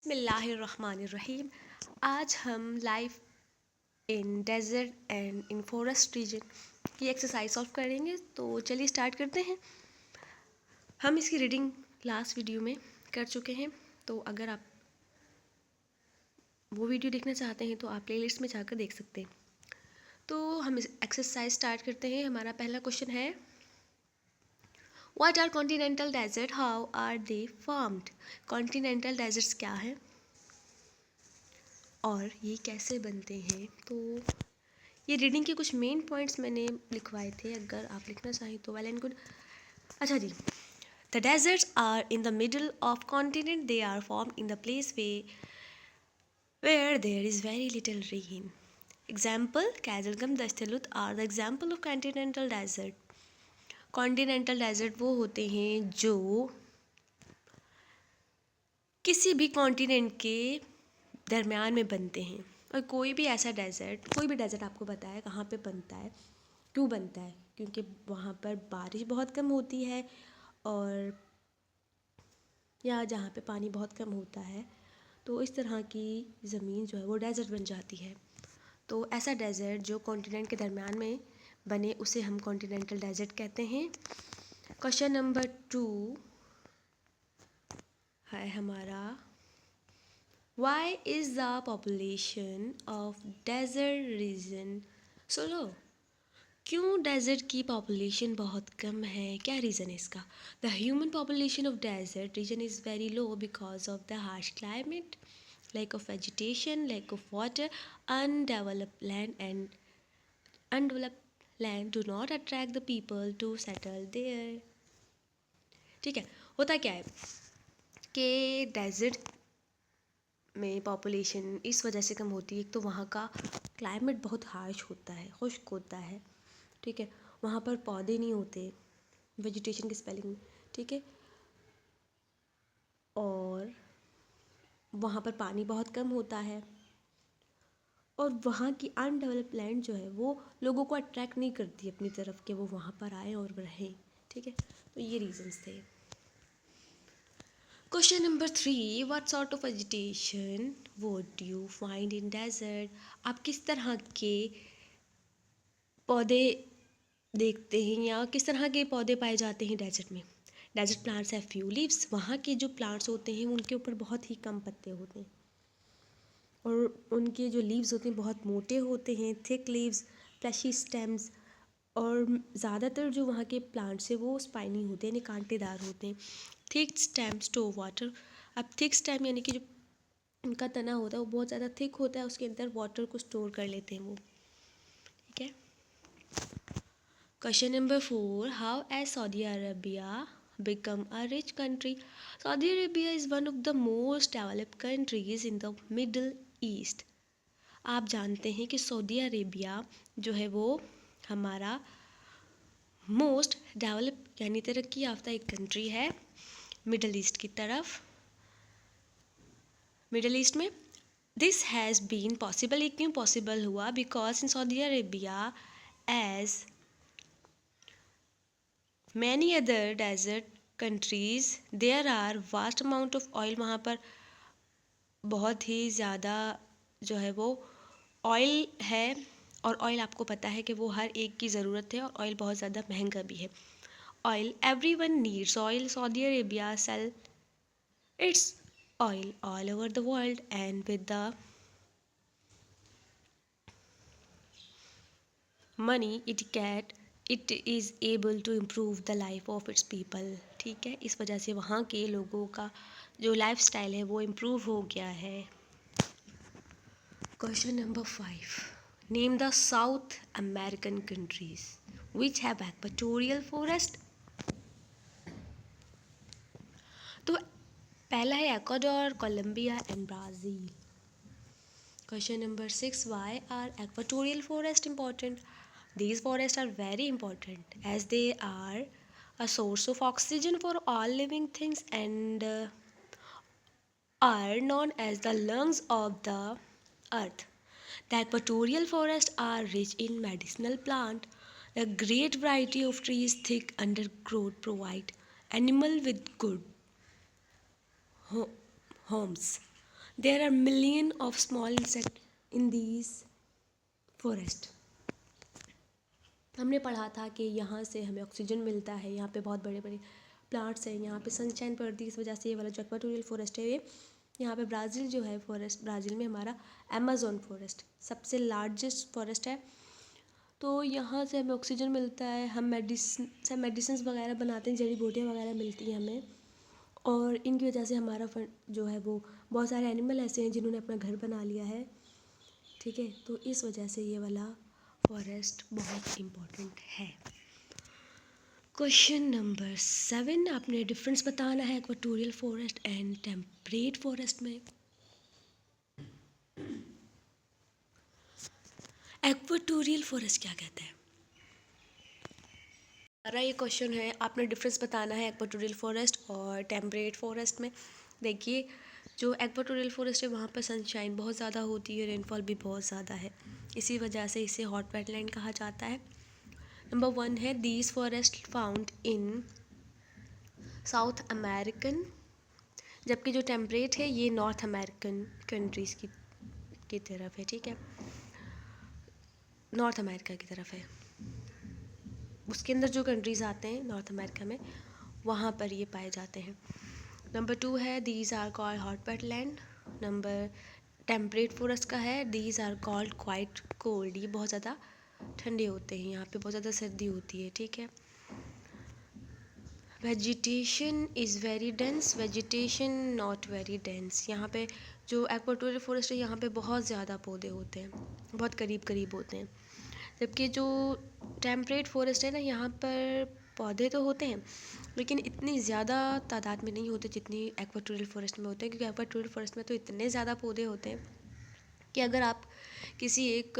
बिस्मिल्लाहिर्रहमानिर्रहीम। आज हम life in desert and in forest region की एक्सरसाइज सॉल्व करेंगे। तो चलिए स्टार्ट करते हैं। हम इसकी रीडिंग लास्ट वीडियो में कर चुके हैं, तो अगर आप वो वीडियो देखना चाहते हैं तो आप प्लेलिस्ट में जाकर देख सकते हैं। तो हम इस एक्सरसाइज स्टार्ट करते हैं। हमारा पहला क्वेश्चन है, what are continental desert, how are they formed. Continental deserts क्या है और ये कैसे बनते हैं। तो ये रीडिंग के कुछ मेन पॉइंट्स मैंने लिखवाए थे, अगर आप लिखना चाहें तो वेल एंड गुड। अच्छा जी, the deserts are in the middle of continent, they are form in the place where there is very little rain. Example, Kazelgam, Dashtalut are the example of continental desert. Continental desert वो होते हैं जो किसी भी continent के दरमियान में बनते हैं। और कोई भी डेजर्ट आपको पता है कहाँ पे बनता है, क्यों बनता है, क्योंकि वहाँ पर बारिश बहुत कम होती है और या जहाँ पे पानी बहुत कम होता है, तो इस तरह की ज़मीन जो है वो डेजर्ट बन जाती है। तो ऐसा डेजर्ट जो कॉन्टिनेंट के दरमियान में बने उसे हम कॉन्टिनेंटल डेजर्ट कहते हैं। क्वेश्चन नंबर 2 है हमारा, Why is the population of desert region so low? क्यों डेजर्ट की पॉपुलेशन बहुत कम है, क्या रीज़न है इसका। The human population of desert region is very low because of the harsh climate, lack of vegetation, lack of water, undeveloped land do not attract the people to settle there. ठीक है, होता क्या है कि desert में population इस वजह से कम होती है। एक तो वहाँ का क्लाइमेट बहुत हार्श होता है, खुश्क होता है, ठीक है, वहाँ पर पौधे नहीं होते, वेजिटेशन की स्पेलिंग में, ठीक है, और वहाँ पर पानी बहुत कम होता है, और वहाँ की अनडेवलप्ड लैंड जो है वो लोगों को अट्रैक्ट नहीं करती अपनी तरफ कि वो वहाँ पर आए और रहें, ठीक है। तो ये रीजंस थे। Question number 3, what sort of vegetation would you find in desert. आप किस तरह के पौधे देखते हैं या किस तरह के पौधे पाए जाते हैं डेजर्ट में। डेजर्ट प्लांट्स है फ्यू लीव्स, वहाँ के जो प्लांट्स होते हैं उनके ऊपर बहुत ही कम पत्ते होते हैं और उनके जो लीव्स होते हैं बहुत मोटे होते हैं, थिक लीव्स, फ्लैशी स्टेम्स, और ज़्यादातर जो वहाँ के प्लांट्स हैं वो स्पाइनी होते हैं, यानी कांटेदार होते हैं। थिक स्टेम स्टोर वाटर, अब थिक स्टेम यानी कि जो उनका तना होता है वो बहुत ज़्यादा थिक होता है, उसके अंदर वाटर को स्टोर कर लेते हैं वो, ठीक है। Question number 4, how has Saudi Arabia become a rich country? Saudi Arabia is one of the most developed countries in the Middle East. आप जानते हैं कि सऊदी अरेबिया जो है वो हमारा मोस्ट डेवलप यानी तरक्की याफ्ता एक कंट्री है मिडल ईस्ट की तरफ। मिडल ईस्ट में दिस हैज़ बीन पॉसिबल, ये क्यों पॉसिबल हुआ, because in Saudi Arabia as many other desert countries there are vast amount of oil, वहाँ पर बहुत ही ज़्यादा जो है वो ऑयल है, और ऑयल आपको पता है कि वो हर एक की ज़रूरत है और ऑयल बहुत ज़्यादा महंगा भी है। Oil everyone needs oil, Saudi Arabia sell its oil all over the world and with the money it is able to improve the life of its people, ठीक है। इस वजह से वहाँ के लोगों का जो लाइफ स्टाइल है वो इम्प्रूव हो गया है। Question number 5, name the south American countries which have equatorial forest. तो पहला है Ecuador, Colombia and Brazil. Question number 6, why are equatorial forest important. These forests are very important as they are a source of oxygen for all living things and are known as the lungs of the earth. The equatorial forests are rich in medicinal plant. A great variety of trees, thick undergrowth provide animal with good homes. There are million of small insect in these forest. हमने पढ़ा था कि यहाँ से हमें oxygen मिलता है, यहाँ पे बहुत बड़े बड़े प्लांट्स हैं, यहाँ पे सनशाइन पड़ती है, इस वजह से ये वाला जो इक्वेटोरियल फॉरेस्ट है ये यहाँ पे ब्राज़ील जो है फॉरेस्ट, ब्राज़ील में हमारा अमेज़न फॉरेस्ट सबसे लार्जेस्ट फॉरेस्ट है। तो यहाँ से हमें ऑक्सीजन मिलता है, हम मेडिसिन वगैरह बनाते हैं, जड़ी बूटियाँ वगैरह मिलती हैं हमें, और इनकी वजह से हमारा जो है वो बहुत सारे एनिमल ऐसे हैं जिन्होंने अपना घर बना लिया है, ठीक है। तो इस वजह से ये वाला फॉरेस्ट बहुत इम्पोर्टेंट है। क्वेश्चन नंबर 7, आपने डिफरेंस बताना है equatorial forest and temperate forest में। इक्वेटोरियल फॉरेस्ट क्या कहता है? हमारा ये क्वेश्चन है, आपने डिफरेंस बताना है इक्वेटोरियल फॉरेस्ट और टेम्परेट फॉरेस्ट में। देखिए, जो इक्वेटोरियल फॉरेस्ट है वहाँ पर सनशाइन बहुत ज़्यादा होती है, रेनफॉल भी बहुत ज़्यादा है, इसी वजह से इसे हॉट वेटलैंड कहा जाता है। नंबर 1 है these forest found in south American, जबकि जो टेम्परेट है ये नॉर्थ अमेरिकन कंट्रीज़ की तरफ है, ठीक है, नॉर्थ अमेरिका की तरफ है। उसके अंदर जो कंट्रीज़ आते हैं नॉर्थ अमेरिका में, वहाँ पर ये पाए जाते हैं। नंबर 2 है these are called hot wetland. Number temperate forest का है these are called quite cold, ये बहुत ज़्यादा ठंडे होते हैं, यहाँ पे बहुत ज़्यादा सर्दी होती है, ठीक है। Vegetation is very dense, vegetation not very dense. यहाँ पे जो इक्वेटोरियल फॉरेस्ट है यहाँ पे बहुत ज़्यादा पौधे होते हैं, बहुत करीब करीब होते हैं, जबकि जो टेम्परेट फॉरेस्ट है ना यहाँ पर पौधे तो होते हैं लेकिन इतनी ज़्यादा तादाद में नहीं होते जितनी इक्वेटोरियल फॉरेस्ट में होते हैं, क्योंकि इक्वेटोरियल फॉरेस्ट में तो इतने ज़्यादा पौधे होते हैं कि अगर आप किसी एक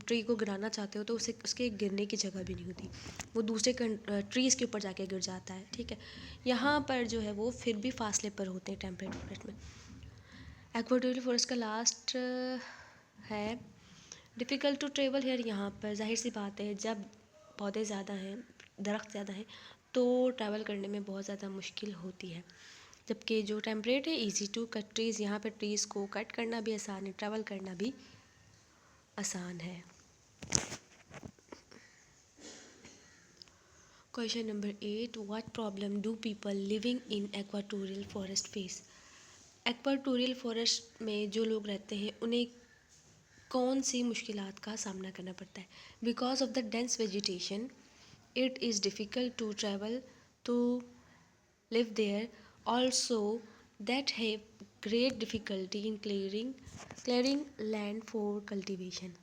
ट्री को गिराना चाहते हो तो उसे उसके गिरने की जगह भी नहीं होती, वो दूसरे ट्रीज़ के ऊपर जाके गिर जाता है, ठीक है। यहाँ पर जो है वो फिर भी फासले पर होते हैं टेम्परेट फॉरेस्ट में। इक्वेटोरियल फॉरेस्ट का लास्ट है डिफ़िकल्ट टू ट्रेवल हेयर। यहाँ पर जाहिर सी बात है जब पौधे ज़्यादा हैं, दरख्त ज़्यादा हैं, तो ट्रैवल करने में बहुत ज़्यादा मुश्किल होती है, जबकि जो टेम्परेट है ईजी टू कट ट्रीज़, यहाँ पर ट्रीज़ को कट करना भी आसान है, ट्रैवल करना भी आसान है। Question number 8, what problem do people living in equatorial forest face. Equatorial forest में जो लोग रहते हैं उन्हें कौन सी मुश्किलात का सामना करना पड़ता है? Because of the dense vegetation it is difficult to travel to live there, also that have great difficulty in clearing land for cultivation.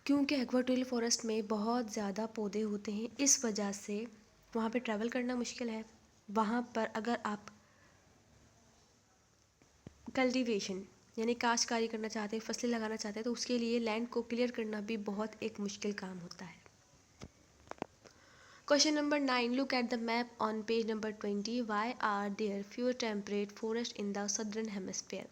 क्योंकि इक्वेटोरियल फॉरेस्ट में बहुत ज़्यादा पौधे होते हैं, इस वजह से वहाँ पे ट्रैवल करना मुश्किल है। वहाँ पर अगर आप कल्टीवेशन यानी काश्तकारी करना चाहते हैं, फसलें लगाना चाहते हैं, तो उसके लिए लैंड को क्लियर करना भी बहुत एक मुश्किल काम होता है। Question number 9, look at the map on page number 20, why are there fewer temperate forest in the southern hemisphere.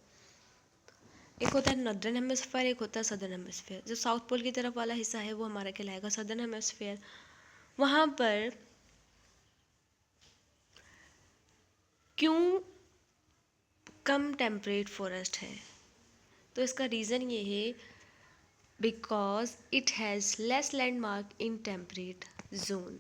एक होता है नॉर्दर्न हेमिस्फीयर, एक होता है सदर्न हेमिस्फीयर। जो साउथ पोल की तरफ वाला हिस्सा है वो हमारा कहलाएगा सदर्न हेमिस्फीयर। वहाँ पर क्यों कम टेम्परेट फॉरेस्ट है? तो इसका रीज़न ये है because it has less landmark in temperate zone.